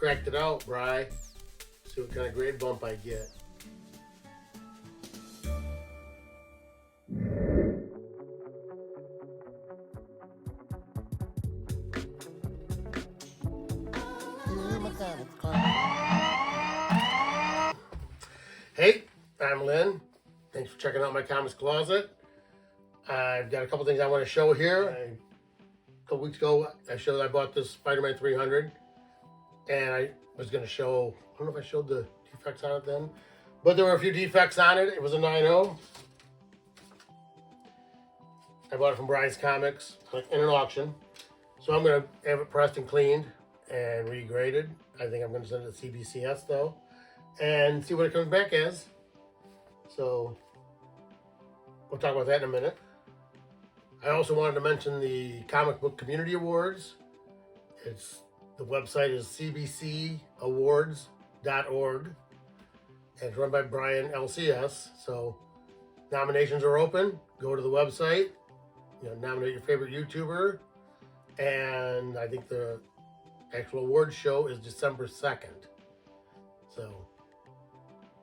cracked it out, Bri. See what kind of grade bump I get. Hey, I'm Lynn. Thanks for checking out my comics closet. I've got a couple things I want to show here. A couple weeks ago, I bought this Spider-Man 300, and I was going to show, I don't know if I showed the defects on it then, but there were a few defects on it. It was a 9.0. I bought it from Brian's Comics in an auction. So I'm going to have it pressed and cleaned and regraded. I think I'm going to send it to CBCS though, and see what it comes back as. So we'll talk about that in a minute. I also wanted to mention the Comic Book Community Awards. The website is cbcawards.org, and it's run by Brian LCS. So nominations are open. Go to the website, nominate your favorite YouTuber, and I think the actual awards show is December 2nd. So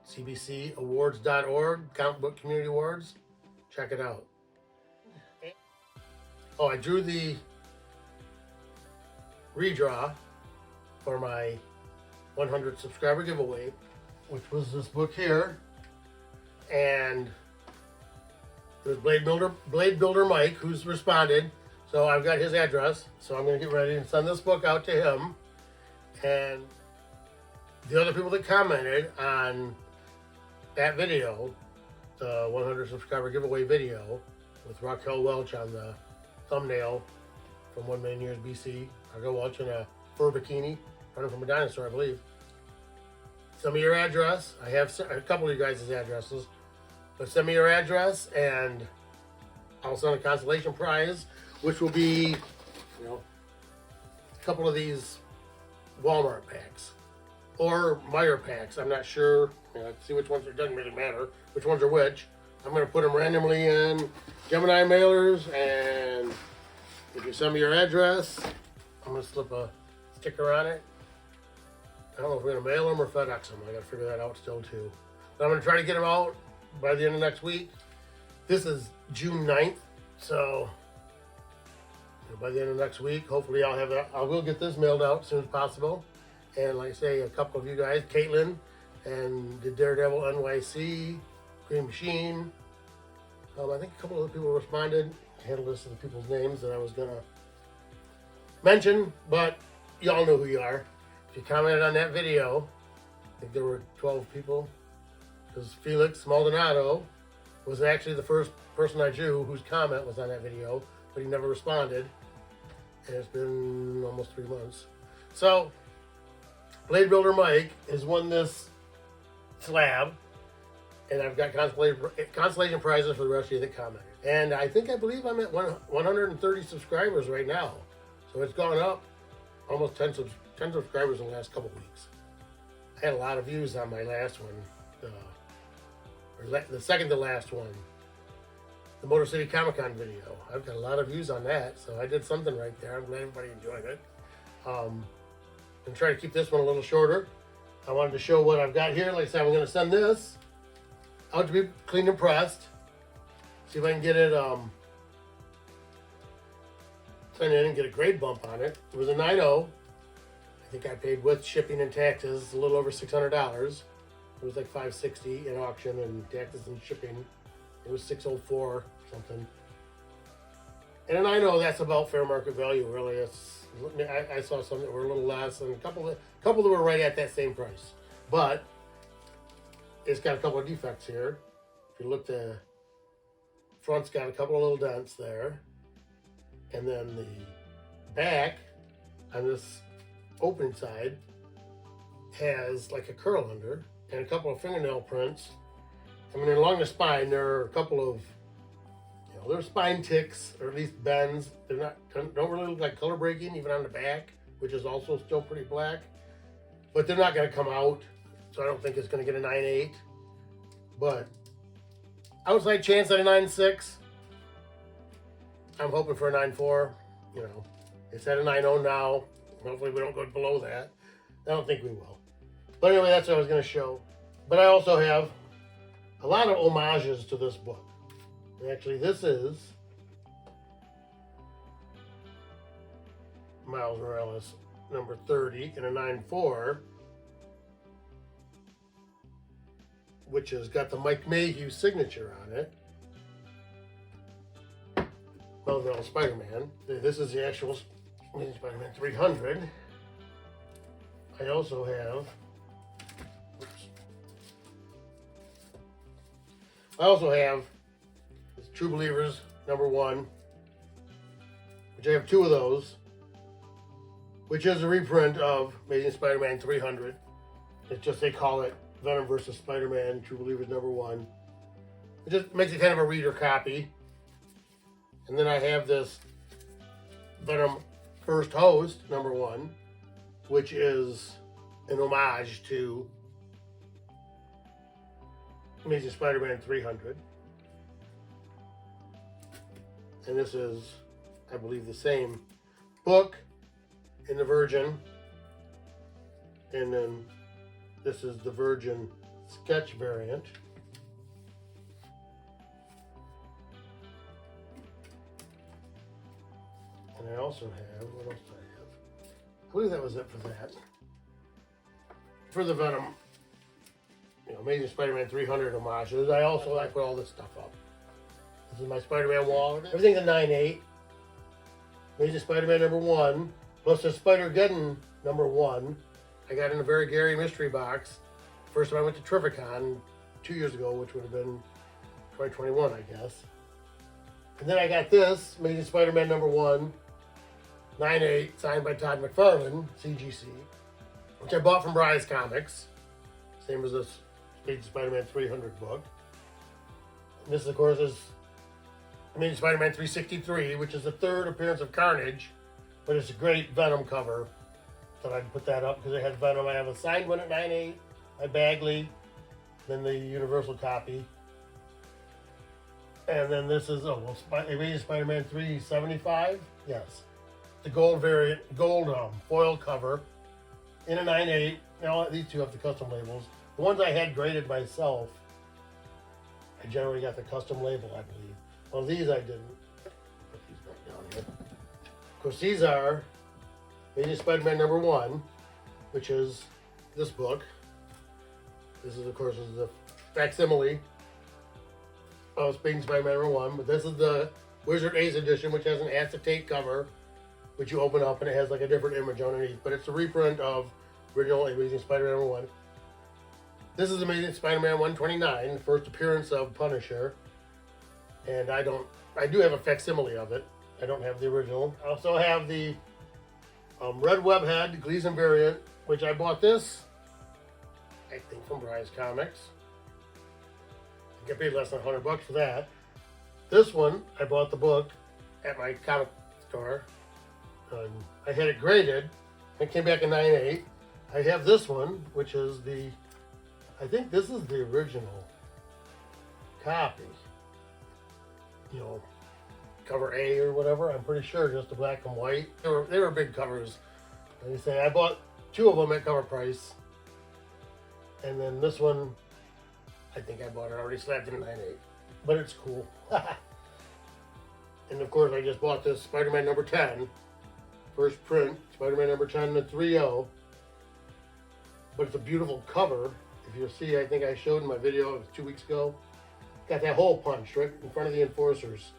cbcawards.org, Comic Book Community Awards. Check it out. Oh, I drew the redraw for my 100 subscriber giveaway, which was this book here. And it was Blade Builder Mike who's responded. So I've got his address. So I'm going to get ready and send this book out to him. And the other people that commented on that video, the 100 subscriber giveaway video with Raquel Welch on the thumbnail from 1 Million Years BC. Raquel Welch in a fur bikini running from a dinosaur, I believe. Send me your address. I have a couple of you guys' addresses, but send me your address and I'll send a consolation prize, which will be, a couple of these Walmart packs or Meijer packs. I'm not sure. See which ones. It doesn't really matter which ones are which. I'm going to put them randomly in Gemini mailers, and if you send me your address, I'm going to slip a sticker on it. I don't know if we're going to mail them or FedEx them. I got to figure that out still too. But I'm going to try to get them out by the end of next week. This is June 9th, so by the end of next week, hopefully I will get this mailed out as soon as possible. And like I say, a couple of you guys, Caitlin and the Daredevil NYC, Green Machine. I think a couple of other people responded. I had a list of the people's names that I was going to mention, but y'all know who you are. If you commented on that video, I think there were 12 people, because Felix Maldonado was actually the first person I drew whose comment was on that video, but he never responded, and it's been almost 3 months. So, Blade Builder Mike has won this slab, and I've got consolation prizes for the rest of you that commented. And I believe I'm at 130 subscribers right now. So it's gone up almost 10 subscribers in the last couple weeks. I had a lot of views on my last one, the second to last one, the Motor City Comic Con video. I've got a lot of views on that, so I did something right there. I'm glad everybody enjoyed it. I'm trying to keep this one a little shorter. I wanted to show what I've got here. Like I said, I'm going to send this out to be cleaned and pressed. See if I can get it sent in and get a grade bump on it. It was a 9.0. I think I paid with shipping and taxes a little over $600. It was like $560 in auction, and taxes and shipping, it was $604 something. And a 9.0, that's about fair market value, really. I saw some that were a little less, and a couple that were right at that same price. But it's got a couple of defects here. If you look, the front's got a couple of little dents there, and then the back on this opening side has like a curl under and a couple of fingernail prints. I mean, along the spine there are a couple of, there's spine ticks, or at least bends. Don't really look like color breaking even on the back, which is also still pretty black, but they're not going to come out, so I don't think it's going to get a 9.8. But outside chance at a 9.6. I'm hoping for a 9.4. It's at a 9.0 now. Hopefully we don't go below that. I don't think we will. But anyway, that's what I was going to show. But I also have a lot of homages to this book. And actually, this is Miles Morales number 30 in a 9.4, which has got the Mike Mayhew signature on it. Miles Morales Spider-Man. This is the actual Spider-Man 300. I also have, True Believers number 1, which I have 2 of those, which is a reprint of Amazing Spider-Man 300. It's just, they call it Venom vs. Spider-Man True Believers number 1. It just makes it kind of a reader copy. And then I have this Venom First Host number 1, which is an homage to Amazing Spider-Man 300. And this is, I believe, the same book in the Virgin. And then this is the Virgin sketch variant. And I also have, what else do I have? I believe that was it for that. For the Venom, Amazing Spider-Man 300 homages, I put all this stuff up. This is my Spider-Man wall. Everything's a 9.8. Amazing Spider-Man number 1, plus the Spider-Geddon number 1. I got in a Very Gary mystery box. First time I went to Terrificon 2 years ago, which would have been 2021, I guess. And then I got this, Amazing Spider-Man number 1, 9.8, signed by Todd McFarlane, CGC, which I bought from Bry's Comics. Same as this Amazing Spider-Man 300 book. And this, of course, is Amazing Spider-Man 363, which is the 3rd appearance of Carnage, but it's a great Venom cover. Thought I'd put that up because it has Venom. I have a signed one at 9.8 by Bagley, then the Universal copy. And then this is, Amazing Spider-Man 375, yes. The gold variant, gold foil cover in a 9.8. Now, these two have the custom labels. The ones I had graded myself, I generally got the custom label, I believe. Well, these I didn't. Put these back down here. Of course, these are Amazing Spider-Man number 1, which is this book. This is, of course, the facsimile of Amazing Spider-Man number 1, but this is the Wizard Ace edition, which has an acetate cover, which you open up and it has like a different image underneath, but it's a reprint of original Amazing Spider-Man number 1. This is Amazing Spider-Man 129, first appearance of Punisher, and I do have a facsimile of it. I don't have the original. I also have the Red Webhead Gleason variant, which I bought this, I think, from Bry's Comics. I get paid less than $100 for that. This one, I bought the book at my comic store. I had it graded. It came back in 9.8. I have this one, which is I think this is the original copy. Cover A or whatever. I'm pretty sure just the black and white. They were big covers. Like I say, I bought 2 of them at cover price. And then this one, I think I bought it already slapped in a 9.8. But it's cool. And of course, I just bought this Spider-Man number 10. First print, Spider-Man number 10, the 3.0. But it's a beautiful cover. If you'll see, I think I showed in my video 2 weeks ago. Got that hole punch right in front of the enforcers.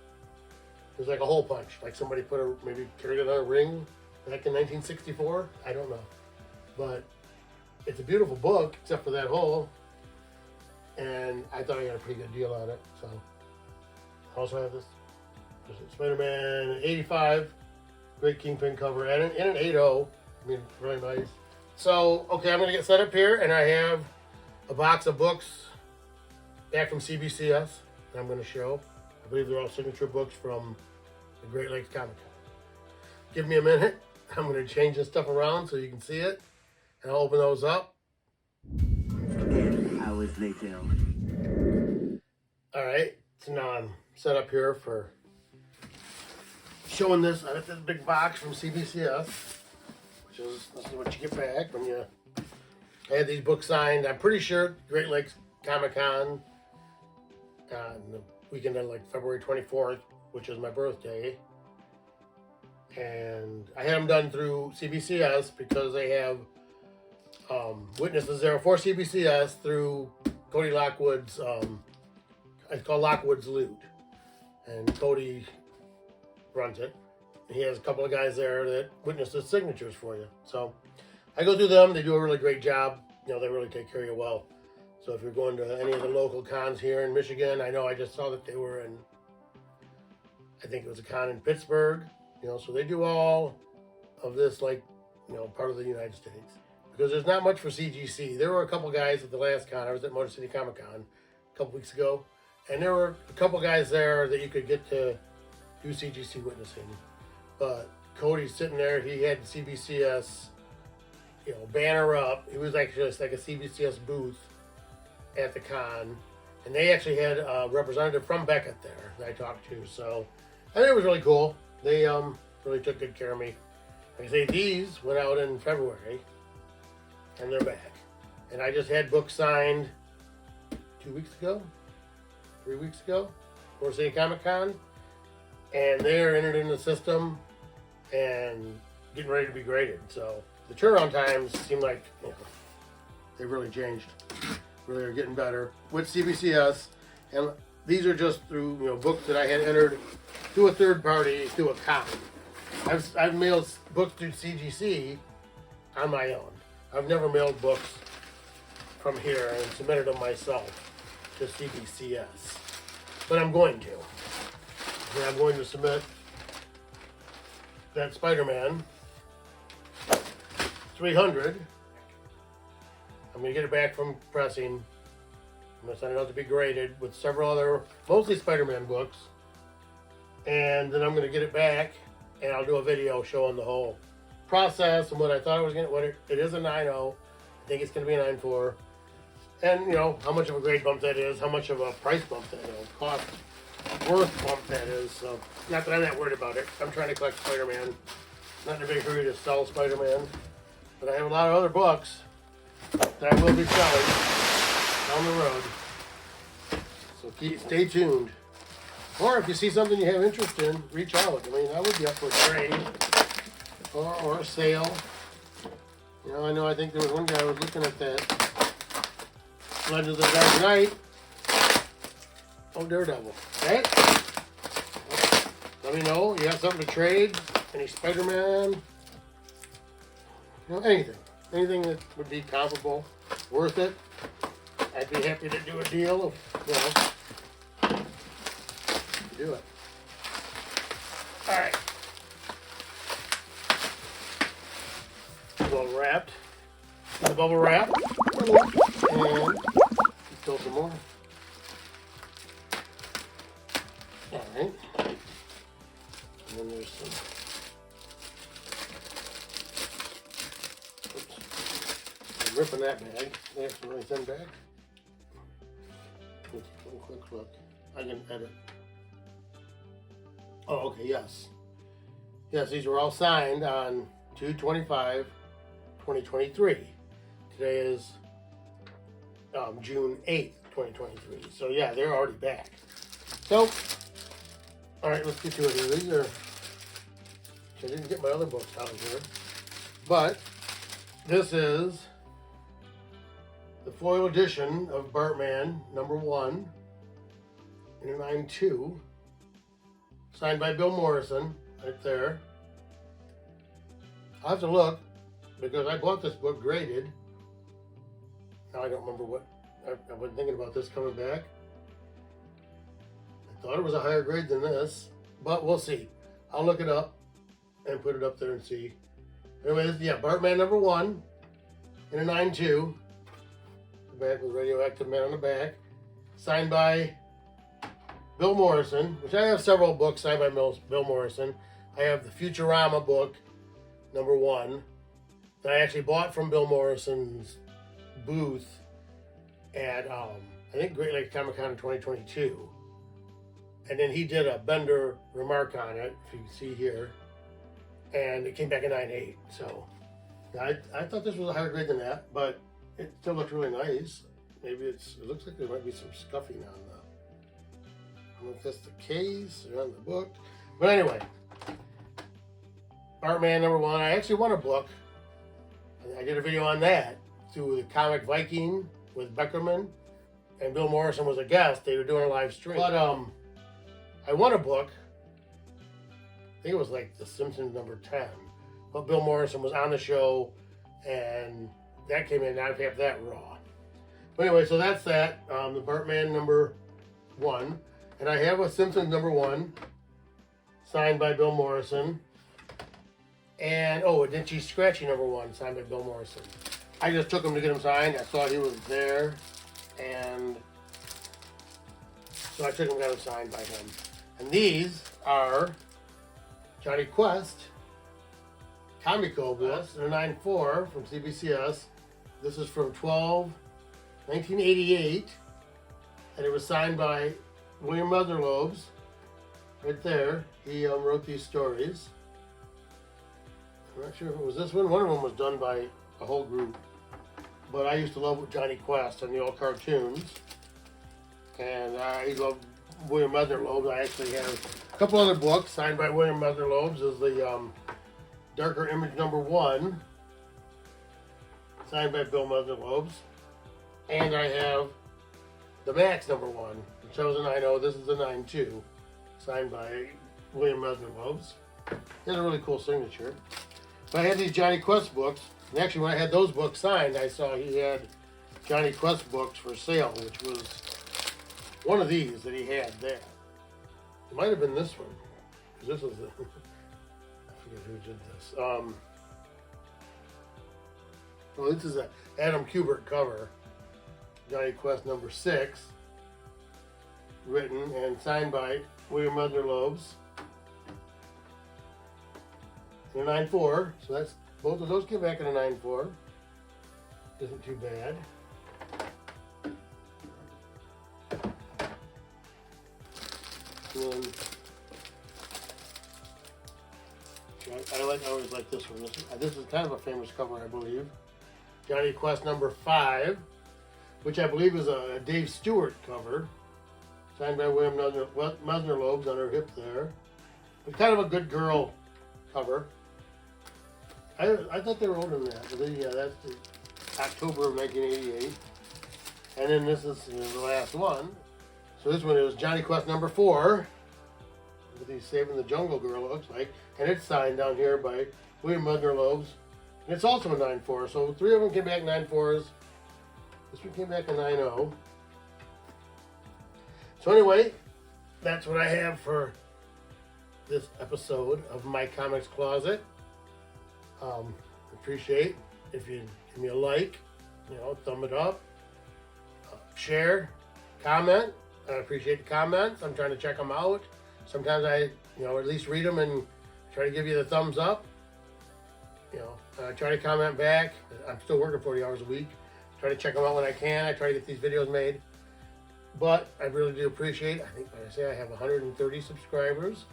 There's like a hole punch, like somebody maybe carried it on a ring back in 1964. I don't know. But it's a beautiful book, except for that hole. And I thought I got a pretty good deal on it. So I also have this Spider-Man 85, great Kingpin cover, and an 8.0. I mean, really nice. So, okay, I'm going to get set up here, and I have a box of books back from CBCS that I'm going to show. I believe they're all signature books from the Great Lakes Comic Con. Give me a minute. I'm going to change this stuff around so you can see it, and I'll open those up. 10 hours later. All right, so now I'm set up here for showing this. I got this big box from CBCS, which which is this is what you get back when you. I had these books signed. I'm pretty sure Great Lakes Comic Con on the weekend of like February 24th, which is my birthday. And I had them done through CBCS because they have witnesses there for CBCS through Cody Lockwood's, it's called Lockwood's Loot. And Cody runs it. He has a couple of guys there that witness the signatures for you. So I go through them. They do a really great job. You know, they really take care of you well. So if you're going to any of the local cons here in Michigan, I know I just saw that they were in, I think it was a con in Pittsburgh. You know, so they do all of this, like, you know, part of the United States. Because there's not much for CGC. There were a couple guys at the last con. I was at Motor City Comic Con a couple weeks ago. And there were a couple guys there that you could get to do CGC witnessing. But Cody's sitting there. He had CBCS, you know, banner up. It was actually just like a CBCS booth at the con. And they actually had a representative from Beckett there that I talked to. So I think it was really cool. They really took good care of me. Like I say, these went out in February, and they're back. And I just had books signed 3 weeks ago, for City Comic Con, and they're entered in the system and getting ready to be graded. So the turnaround times seem like, you know, they really changed. Really are getting better with CBCS, and these are just through, you know, books that I had entered through a third party through a con. I've mailed books through CGC on my own. I've never mailed books from here and submitted them myself to CBCS, but I'm going to. And I'm going to submit that Spider-Man 300. I'm going to get it back from pressing. I'm going to send it out to be graded with several other, mostly Spider-Man books. And then I'm going to get it back, and I'll do a video showing the whole process and what I thought it was going to, what it is a 9.0. I think it's going to be a 9.4. And, you know, how much of a grade bump that is, how much of a price bump that is, cost worth bump that is. So, not that I'm not worried about it. I'm trying to collect Spider-Man. Not in a big hurry to sell Spider-Man. But I have a lot of other books that I will be selling down the road. So stay tuned. Or if you see something you have interest in, reach out. I mean, I would be up for a trade or a sale. You know, I think there was one guy who was looking at that Legends of the Dark Knight. Oh, Daredevil. Okay? Let me know. You have something to trade? Any Spider-Man? You know, anything. Anything that would be comparable, worth it. I'd be happy to do a deal if, you know, do it. Alright. Well wrapped. The bubble wrap. And still some more. Alright. And then there's some. Oops. I'm ripping that bag. There's some really thin bag. Let's take a quick look. I can edit. Oh, okay, yes. Yes, these were all signed on 2/25/2023. Today is June 8th, 2023. So yeah, they're already back. So, all right, let's get to it here. These are, I didn't get my other books out of here, but this is the foil edition of Bartman #1 in a 9.2. Signed by Bill Morrison, right there. I'll have to look, because I bought this book graded. Now I don't remember what, I wasn't thinking about this coming back. I thought it was a higher grade than this, but we'll see. I'll look it up and put it up there and see. Anyways, yeah, Bartman #1 in a 9.2. Back with Radioactive Man on the back. Signed by Bill Morrison, which I have several books signed by Bill Morrison. I have the Futurama book, #1, that I actually bought from Bill Morrison's booth at, I think, Great Lakes Comic Con in 2022. And then he did a Bender remark on it, if you can see here. And it came back in 9.8. So Yeah, I thought this was a higher grade than that, but it still looks really nice. Maybe it looks like there might be some scuffing on the, I don't know if that's the case or on the book. But anyway, Bartman #1. I actually won a book. I did a video on that through the Comic Viking with Beckerman, and Bill Morrison was a guest. They were doing a live stream. But I won a book. I think it was like The Simpsons #10. But Bill Morrison was on the show, and that came in. I'd have that raw. But anyway, so that's that. The Bartman #1. And I have a Simpsons #1 signed by Bill Morrison. And, oh, a Dinchy Scratchy #1 signed by Bill Morrison. I just took him to get him signed. I saw he was there. And so I took him and got him signed by him. And these are Johnny Quest Comico books. They're 9.4 from CBCS. This is from 12/1988. And it was signed by William Motherlobes. Right there. He wrote these stories. I'm not sure if it was this one. One of them was done by a whole group. But I used to love Johnny Quest and the old cartoons. And I love William Motherlobes. I actually have a couple other books signed by William Motherlobes. Is the Darker Image #1, signed by Bill Motherlobes. And I have the Max #1, which was a 9.0. This is a 9.2, signed by William Motherlobes. He has a really cool signature. But I had these Johnny Quest books. And actually, when I had those books signed, I saw he had Johnny Quest books for sale, which was one of these that he had there. It might have been this one. This was the, I forget who did this. Well, this is a Adam Kubert cover. Johnny Quest #6. Written and signed by William Motherlobes. In a 9.4. So that's, both of those came back in a 9.4. Isn't too bad. And I always like this one. This is kind of a famous cover, I believe. Johnny Quest #5, which I believe is a Dave Stewart cover, signed by William Motherlobes on her hip there. It's kind of a good girl cover. I thought they were older than that, but then, yeah, that's the October of 1988. And then this is the last one. So this one is Johnny Quest #4. With the Saving the Jungle Girl, it looks like. And it's signed down here by William Motherlobes. And it's also a 9.4. So 3 of them came back 9.4s. This one came back a 9.0. So anyway, that's what I have for this episode of My Comics Closet. Appreciate if you give me a like, thumb it up, share, comment. I appreciate the comments. I'm trying to check them out. Sometimes I, at least read them and try to give you the thumbs up. I try to comment back. I'm still working 40 hours a week. Try to check them out when I can. I try to get these videos made. But I really do appreciate, I think, like I say, I have 130 subscribers,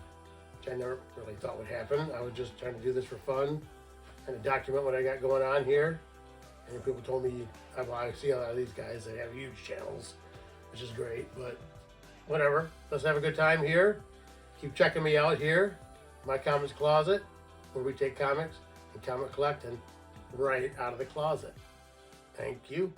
which I never really thought would happen. I was just trying to do this for fun and to document what I got going on here. And people told me, I see a lot of these guys that have huge channels, which is great, but whatever. Let's have a good time here. Keep checking me out here, My Comics Closet, where we take comics and comic collecting right out of the closet. Thank you.